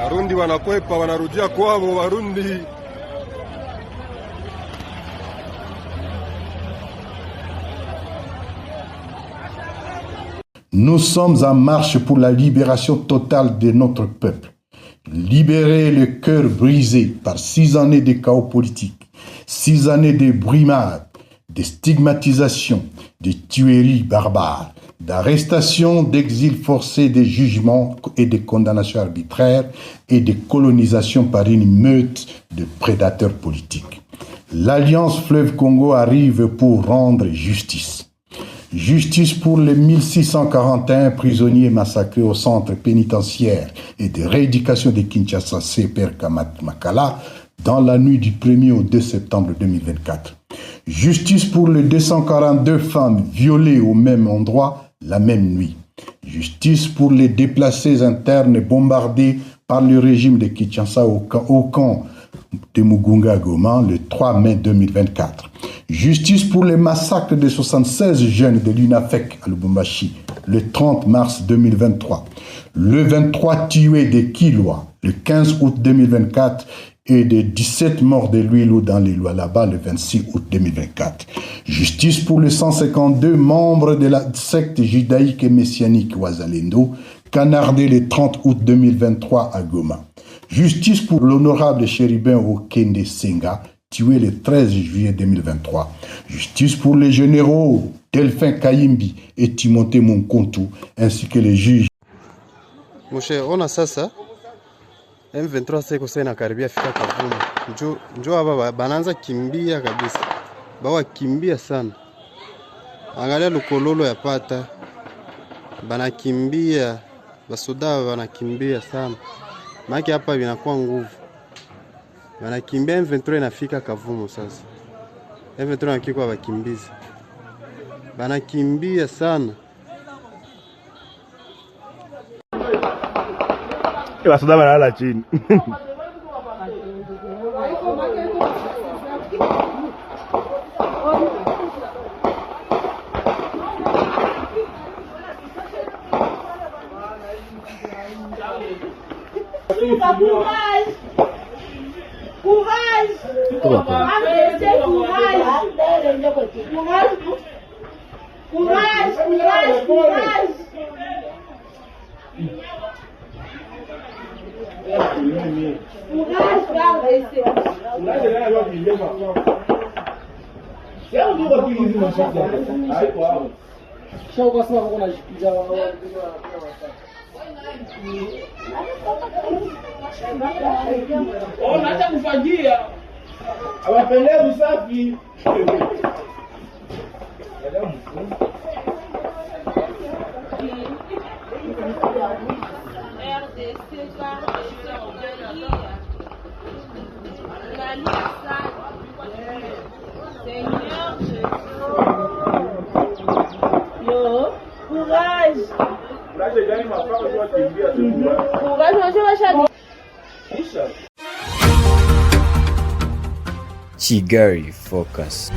Warundi wanakwepa, wanarudia kwao Warundi. Nous sommes en marche pour la libération totale de notre peuple. Libérer le cœur brisé par 6 années de chaos politique, 6 années de brimades, de stigmatisation, de tueries barbares, d'arrestations, d'exil forcé, de jugements et de condamnations arbitraires et de colonisation par une meute de prédateurs politiques. L'Alliance Fleuve Congo arrive pour rendre justice. Justice pour les 1641 prisonniers massacrés au centre pénitentiaire et de rééducation de Kinshasa CPR Makala dans la nuit du 1er au 2 septembre 2024. Justice pour les 242 femmes violées au même endroit la même nuit. Justice pour les déplacés internes bombardés par le régime de Kinshasa au camp de Mugunga Goma le 3 mai 2024. Justice pour les massacres de 76 jeunes de l'UNAFEC à Lubumbashi le 30 mars 2023. Le 23 tués de Kilwa le 15 août 2024 et de 17 morts de Luilo dans les Lualaba le 26 août 2024. Justice pour les 152 membres de la secte judaïque et messianique Wazalendo, canardés le 30 août 2023 à Goma. Justice pour l'honorable chérubin Okende Senga, tué le 13 juillet 2023. Justice pour les généraux Delphin Kayimbi et Timothée Monkontu, ainsi que les juges. Moshe, ona sasa M23 seko sasa karibia fika Kavumu. Njoo hapa bananza kimbia kabisa. Bawa kimbia sana. Angalia lukololo ya pata. Banakimbia, basoda banakimbia sana. Maki hapa vinakuwa nguvu. Banakimbia M23 inafika Kavumu sasa. M23 nakiko bakimbizi. Banakimbia sana. Basoda banalala chini. Courage! Courage! Courage! Acha kufagia. Awapendea usafi. Yo, courage! Chigari Focus.